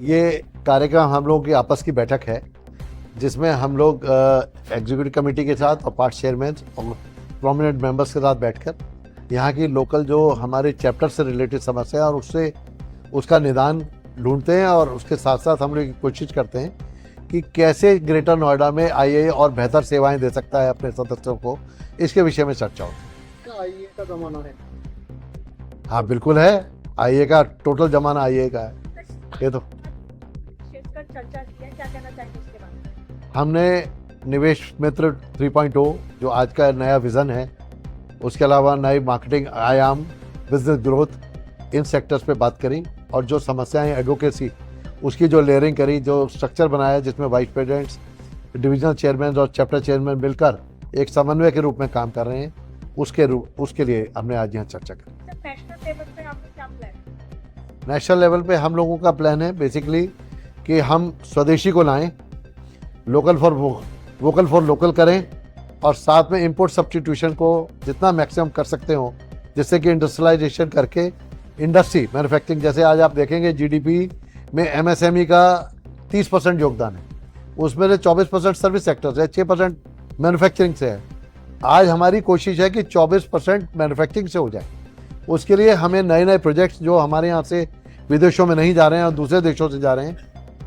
ये कार्यक्रम हम लोगों की आपस की बैठक है जिसमें हम लोग एग्जीक्यूटिव कमेटी के साथ और पार्ट चेयरमैन और प्रोमिनेंट मेंबर्स के साथ बैठकर यहाँ की लोकल जो हमारे चैप्टर से रिलेटेड समस्या है और उससे उसका निदान ढूंढते हैं और उसके साथ साथ हम लोग कोशिश करते हैं कि कैसे ग्रेटर नोएडा में आईए और बेहतर सेवाएं दे सकता है अपने सदस्यों को, इसके विषय में चर्चा होती है। आईए का जमाना है? हाँ बिल्कुल है, आईए का टोटल जमाना आईए का है। ये तो चर्चा की है, क्या कहना चाहिए इसके बारे में? हमने निवेश मित्र 3.0 जो आज का नया विज़न है, उसके अलावा नई मार्केटिंग आयाम, बिजनेस ग्रोथ, इन सेक्टर्स पे बात करी और जो समस्याएं एडवोकेसी उसकी जो लेयरिंग करी, जो स्ट्रक्चर बनाया जिसमें वाइस प्रेसिडेंट्स, डिविजनल चेयरमैन और चैप्टर चेयरमैन मिलकर एक समन्वय के रूप में काम कर रहे हैं, उसके लिए हमने आज यहाँ चर्चा करी। नेशनल लेवल पे आपका क्या प्लान है? नेशनल लेवल पे हम लोगों का प्लान है बेसिकली कि हम स्वदेशी को लाएं, वोकल फॉर लोकल करें और साथ में इंपोर्ट सब्स्टिट्यूशन को जितना मैक्सिमम कर सकते हो, जिससे कि इंडस्ट्रियलाइजेशन करके इंडस्ट्री मैन्युफैक्चरिंग, जैसे आज आप देखेंगे जीडीपी में एमएसएमई का 30% योगदान है, उसमें से 24% सर्विस सेक्टर से, 6% मैन्युफैक्चरिंग से है। आज हमारी कोशिश है कि 24% मैन्युफैक्चरिंग से हो जाए। उसके लिए हमें नए नए प्रोजेक्ट्स जो हमारे यहाँ से विदेशों में नहीं जा रहे हैं और दूसरे देशों से जा रहे हैं,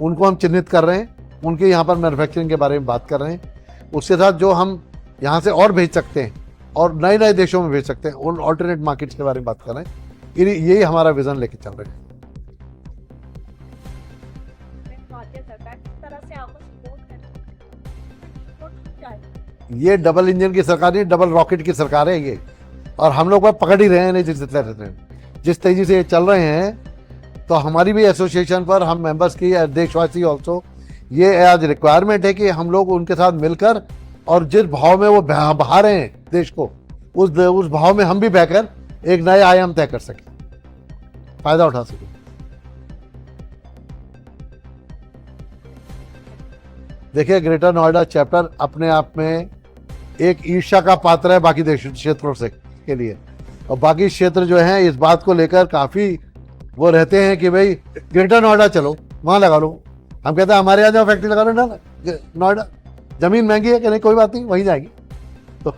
उनको हम चिन्हित कर रहे हैं, उनके यहाँ पर मैन्युफैक्चरिंग के बारे में बात कर रहे हैं। उसके साथ जो हम यहाँ से और भेज सकते हैं और नए नए देशों में भेज सकते हैं, उन ऑल्टरनेट मार्केट्स के बारे में बात कर रहे हैं। यही हमारा विजन लेके चल रहे हैं। भारतीय सरकार किस तरह से आपको सपोर्ट करे? ये डबल इंजन की सरकार नहीं, डबल रॉकेट की सरकार है ये, और हम लोग पकड़ ही रहे हैं। नहीं जिस तेजी से ये चल रहे हैं, तो हमारी भी एसोसिएशन पर हम मेंबर्स की, देशवासी ऑल्सो, ये आज रिक्वायरमेंट है कि हम लोग उनके साथ मिलकर और जिस भाव में वो बहा रहे हैं देश को, उस भाव में हम भी बहकर एक नए आयाम तय कर सकें, फायदा उठा सकें। देखिए, ग्रेटर नोएडा चैप्टर अपने आप में एक ईर्ष्या का पात्र है बाकी देश क्षेत्रों से के लिए, और बाकी क्षेत्र जो हैं इस बात को लेकर काफी वो रहते हैं कि भाई ग्रेटर नोएडा चलो, वहां लगा लो। हम कहते हैं हमारे यहाँ जो फैक्ट्री लगा लो ना, नोएडा जमीन महंगी है कि नहीं, कोई बात नहीं, वहीं जाएगी। तो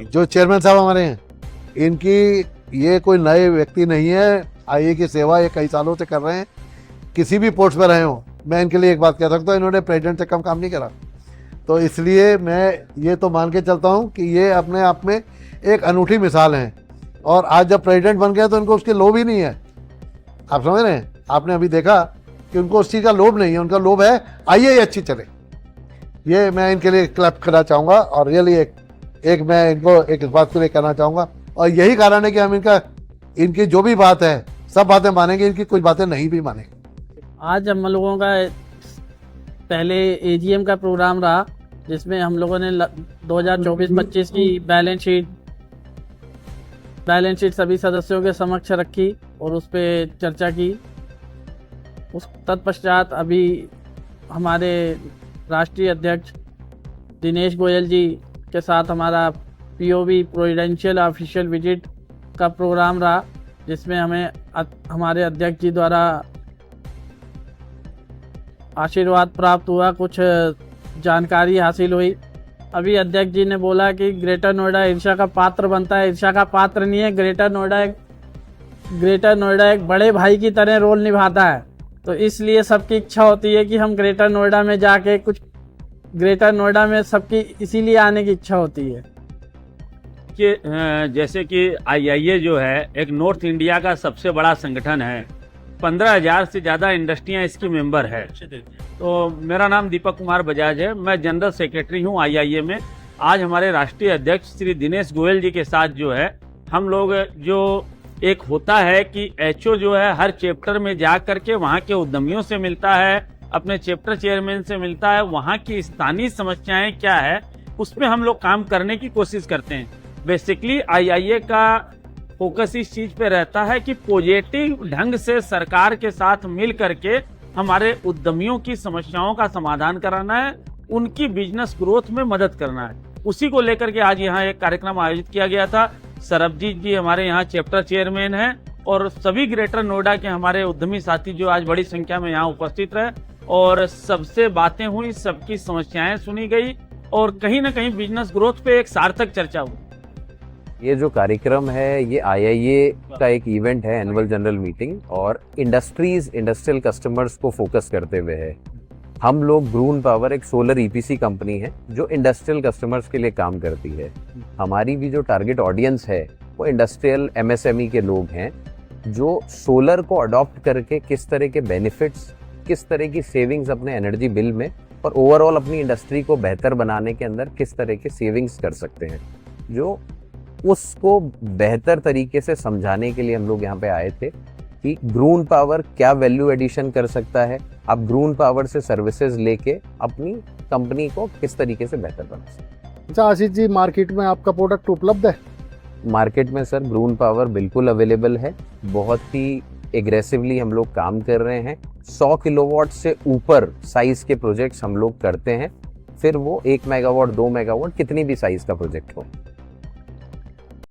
जो चेयरमैन साहब हमारे हैं, इनकी ये कोई नए व्यक्ति नहीं है, आईए की सेवा ये कई सालों से कर रहे हैं, किसी भी पोस्ट पर रहे हो। मैं इनके लिए एक बात कह सकता हूँ, इन्होंने प्रेसिडेंट से कम काम नहीं करा, तो इसलिए मैं ये तो मान के चलता हूँ कि ये अपने आप में एक अनूठी मिसाल है। और आज जब प्रेसिडेंट बन गए तो इनको उसके लोभ ही नहीं है। आप समझ रहे हैं, आपने अभी देखा कि उनको उस चीज़ का लोभ नहीं है, उनका लोभ है आइए अच्छी चले। ये मैं इनके लिए क्लैप करना चाहूँगा और रियली एक मैं इनको एक इस बात के लिए कहना चाहूँगा, और यही कारण है कि हम इनकी जो भी बात है सब बातें मानेंगे, इनकी कुछ बातें नहीं भी मानेंगे। आज हम लोगों का पहले एजीएम का प्रोग्राम रहा, जिसमें हम लोगों ने 2024-25 की बैलेंस शीट सभी सदस्यों के समक्ष रखी और उस पर चर्चा की। उस तत्पश्चात अभी हमारे राष्ट्रीय अध्यक्ष दिनेश गोयल जी के साथ हमारा पीओवी प्रेसिडेंशियल ऑफिशियल विजिट का प्रोग्राम रहा, जिसमें हमारे अध्यक्ष जी द्वारा आशीर्वाद प्राप्त हुआ, कुछ जानकारी हासिल हुई। अभी अध्यक्ष जी ने बोला कि ग्रेटर नोएडा ईर्ष्या का पात्र बनता है। ईर्ष्या का पात्र नहीं है, ग्रेटर नोएडा एक बड़े भाई की तरह रोल निभाता है। तो इसलिए सबकी इच्छा होती है कि हम ग्रेटर नोएडा में जाके कुछ, ग्रेटर नोएडा में सबकी इसीलिए आने की इच्छा होती है कि जैसे कि आईआईए जो है एक नॉर्थ इंडिया का सबसे बड़ा संगठन है, 15,000 से ज़्यादा इंडस्ट्रियां इसकी मेंबर है। तो मेरा नाम दीपक कुमार बजाज है, मैं जनरल सेक्रेटरी हूं आईआईए में। आज हमारे राष्ट्रीय अध्यक्ष श्री दिनेश गोयल जी के साथ जो है हम लोग, जो एक होता है कि एचओ जो है हर चैप्टर में जा करके वहाँ के उद्यमियों से मिलता है, अपने चैप्टर चेयरमैन से मिलता है, वहाँ की स्थानीय समस्याएं क्या है उस पर हम लोग काम करने की कोशिश करते हैं। बेसिकली आईआईए का फोकस इस चीज पे रहता है कि पॉजिटिव ढंग से सरकार के साथ मिल करके हमारे उद्यमियों की समस्याओं का समाधान कराना है, उनकी बिजनेस ग्रोथ में मदद करना है। उसी को लेकर के आज यहाँ एक कार्यक्रम आयोजित किया गया था, सरबजीत जी हमारे यहाँ चैप्टर चेयरमैन हैं, और सभी ग्रेटर नोएडा के हमारे उद्यमी साथी जो आज बड़ी संख्या में यहाँ उपस्थित रहे, और सबसे बातें हुई, सबकी समस्याएं सुनी गई, और कहीं ना कहीं बिजनेस ग्रोथ पे एक सार्थक चर्चा हुई। ये जो कार्यक्रम है ये IIA का एक इवेंट है, एनुअल जनरल मीटिंग, और इंडस्ट्रियल कस्टमर्स को फोकस करते हुए है। हम लोग ग्रून पावर एक सोलर EPC कंपनी है जो इंडस्ट्रियल कस्टमर्स के लिए काम करती है। हमारी भी जो टारगेट ऑडियंस है वो इंडस्ट्रियल MSME के लोग हैं जो सोलर को अडॉप्ट करके किस तरह के बेनिफिट्स, किस तरह की सेविंग्स अपने एनर्जी बिल में और ओवरऑल अपनी इंडस्ट्री को बेहतर बनाने के अंदर किस तरह के सेविंग्स कर सकते हैं, जो उसको बेहतर तरीके से समझाने के लिए हम लोग यहाँ पे आए थे कि ग्रून पावर क्या वैल्यू एडिशन कर सकता है, आप ग्रून पावर से सर्विसेज लेके अपनी कंपनी को किस तरीके से बेहतर बना सकते हैं। अच्छा आशीष जी, मार्केट में आपका प्रोडक्ट उपलब्ध है? मार्केट में सर ग्रून पावर बिल्कुल अवेलेबल है, बहुत ही एग्रेसिवली हम लोग काम कर रहे हैं। 100 किलोवाट से ऊपर साइज के प्रोजेक्ट्स हम लोग करते हैं, फिर वो 1 मेगावाट 2 मेगावाट कितनी भी साइज का प्रोजेक्ट हो।